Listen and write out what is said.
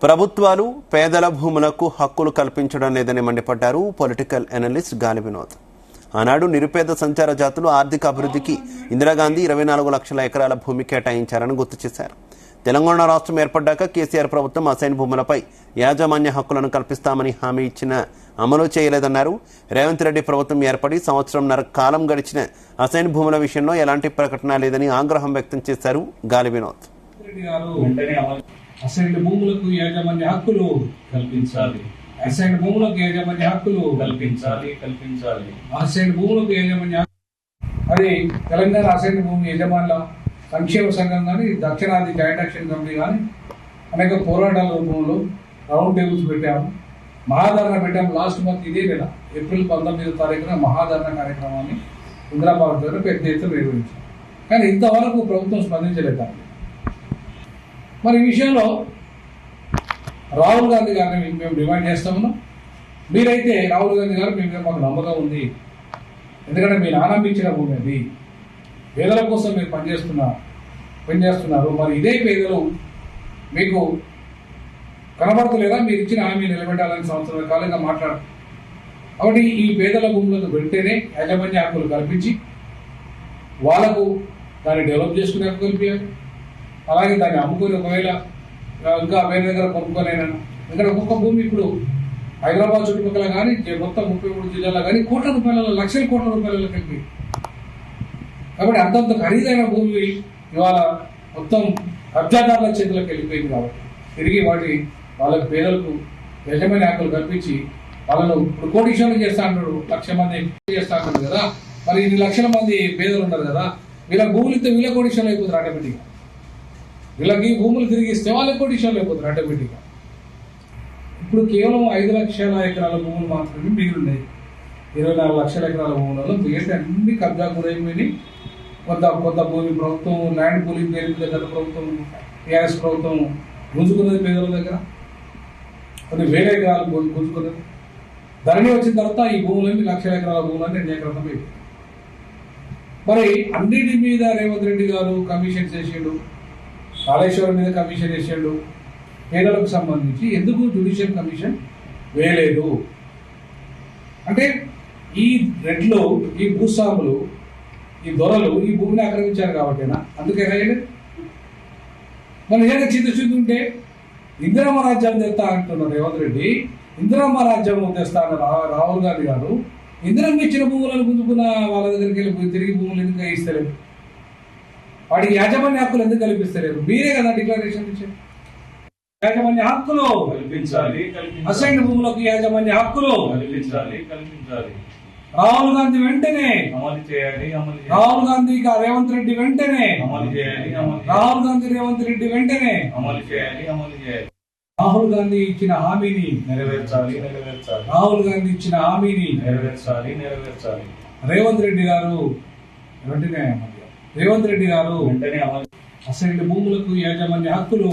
ప్రభుత్వాలు పేదల భూములకు హక్కులు కల్పించడం లేదని మండిపడ్డారు పొలిటికల్ అనలిస్ట్ గాలి వినోద్. ఆనాడు నిరుపేద సంచార జాతులు ఆర్థిక అభివృద్ధికి ఇందిరాగాంధీ 24 లక్షల ఎకరాల భూమి కేటాయించారని గుర్తు చేశారు. తెలంగాణ రాష్ట్రం ఏర్పడ్డాక కేసీఆర్ ప్రభుత్వం అసైన్ భూములపై యాజమాన్య హక్కులను కల్పిస్తామని హామీ ఇచ్చిన అమలు చేయలేదన్నారు. రేవంత్ రెడ్డి ప్రభుత్వం ఏర్పడి సంవత్సరంన్నర కాలం గడిచిన అసైన్ భూముల విషయంలో ఎలాంటి ప్రకటన లేదని ఆగ్రహం వ్యక్తం చేశారు గాలి వినోద్. అసైన్ భూములకు యాజమాన్య హక్కులు కల్పించాలి. అసైన్ భూములకు యాజమాన్య హక్కులు కల్పించాలి. అసైన్ భూములకు యాజమాన్య అది తెలంగాణ అసైన్ భూమి యజమానుల సంక్షేమ సంఘం కానీ దక్షిణాది జాయింట్ యాక్షన్ కమిటీ కానీ అనేక పోరాటాల రూపంలో రౌండ్ టేబుల్స్ పెట్టాము, మహాధరణ పెట్టాము. లాస్ట్ మంత్ ఇదే నెల ఏప్రిల్ 19వ తారీఖున మహాధరణ కార్యక్రమాన్ని ఇందిరాబాద్ దగ్గర పెద్ద ఎత్తున నిర్వహించాం. కానీ ఇంతవరకు ప్రభుత్వం స్పందించలేదు. మరి ఈ విషయంలో రాహుల్ గాంధీ గారిని మేము డిమాండ్ చేస్తామన్నాం. మీరైతే రాహుల్ గాంధీ గారు మీ మీద మాకు నమ్మకం ఉంది, ఎందుకంటే మీ నాన్న ఇచ్చిన భూమి అది, పేదల కోసం మీరు పనిచేస్తున్నారు. మరి ఇదే పేదలు మీకు కనబడతలేదా? మీరు ఇచ్చిన హామీ నిలబెట్టాలని సంవత్సరాల కాలంగా మాట్లాడు. కాబట్టి ఈ పేదల భూములకు వెంటనే యాజమాన్య హక్కులు కల్పించి వాళ్లకు దాన్ని డెవలప్ చేసుకునే హక్కు కల్పించాలి. అలాగే దాన్ని అమ్ముకొని ఒకవేళ ఇంకా వేరే దగ్గర కొనుక్కోలేనా, ఇక్కడ ఒక్కొక్క భూమి ఇప్పుడు హైదరాబాద్ చుట్టుపక్కల కానీ మొత్తం 33 జిల్లాలో కానీ లక్షల కోట్ల రూపాయల కలిపి. కాబట్టి అంతంత ఖరీదైన భూమి ఇవాళ మొత్తం కబ్జాదారుల చేతులకు వెళ్ళిపోయింది. కాబట్టి తిరిగి వాళ్ళకి పేదలకు యజమాని హక్కులు కల్పించి వాళ్ళను ఇప్పుడు కోటీశ్వరులు చేస్తా అన్నాడు, 1,00,000 మంది చేస్తా అన్నాడు కదా. మరి 2 లక్షల మంది పేదలు ఉన్నారు కదా, వీళ్ళ భూములు ఇస్తే వీళ్ళ కోటీశ్వరులు అయిపోతారు ఆటోమేటిక్గా. వీళ్ళకి భూములు తిరిగి ఇస్తే వాళ్ళకి కోటీశ్వరులు అయిపోతారు ఆటోమేటిక్గా. ఇప్పుడు కేవలం 5 లక్షల ఎకరాల భూములు మాత్రమే మిగిలిన్నాయి. 24 లక్షల ఎకరాల భూములలో మిగిలితే అన్ని కబ్జా గురైపోయి కొంత భూమి ప్రభుత్వం ల్యాండ్ పూలింగ్ పేరు మీద గత ప్రభుత్వం టీఆర్ఎస్ ప్రభుత్వం గుంజుకున్నది పేదల దగ్గర, కొన్ని వేల ఎకరాలు గుంజుకున్నది. ధరణి వచ్చిన తర్వాత ఈ భూములన్నీ లక్షల ఎకరాల భూములన్నీ అన్యాకరణమైంది. మరి అన్నిటి మీద రేవంత్ రెడ్డి గారు కమిషన్ చేసిండు, కాళేశ్వరం మీద కమిషన్ వేసాడు. పేదలకు సంబంధించి ఎందుకు జ్యుడిషియల్ కమిషన్ వేయలేదు అంటే ఈ రెడ్లు, ఈ భూస్వాములు, ఈ దొరలు ఈ భూమిని ఆక్రమించారు కాబట్టేనా? అందుకే వేయలేదు. మరి నిజంగా చిత్తశుద్ధి ఉంటే ఇందిరమ్మ రాజ్యం తెస్తా అంటున్నారు రేవంత్ రెడ్డి, ఇందిరమ్మ రాజ్యం తెస్తా అన్న రాహుల్ గాంధీ గారు ఇందిరమ్మ ఇచ్చిన భూములను గుంజుకున్న వాళ్ళ దగ్గరికి వెళ్ళి తిరిగి భూములు ఎందుకు ఇస్తలేరు? వాటికి యాజమాన్య హక్కులు ఎందుకు కల్పిస్తలేరు? మీరే కదా డిక్లరేషన్ ఇచ్చారు. యాజమాన్య హక్కులు కల్పించాలి, అసైన్ భూములకు యాజమాన్య హక్కులు కల్పించాలి. రాహుల్ గాంధీ వెంటనే అమలు చేయాలి. రాహుల్ గాంధీ రేవంత్ రెడ్డి వెంటనే అమలు చేయాలి. రాహుల్ గాంధీ రేవంత్ రెడ్డి వెంటనే అమలు చేయాలి. రాహుల్ గాంధీ ఇచ్చిన హామీని నెరవేర్చాలి. రాహుల్ గాంధీ ఇచ్చిన హామీని నెరవేర్చాలి. రేవంత్ రెడ్డి గారు వెంటనే వెంటనే అసైన్ భూములకు యాజమాన్య హక్కులు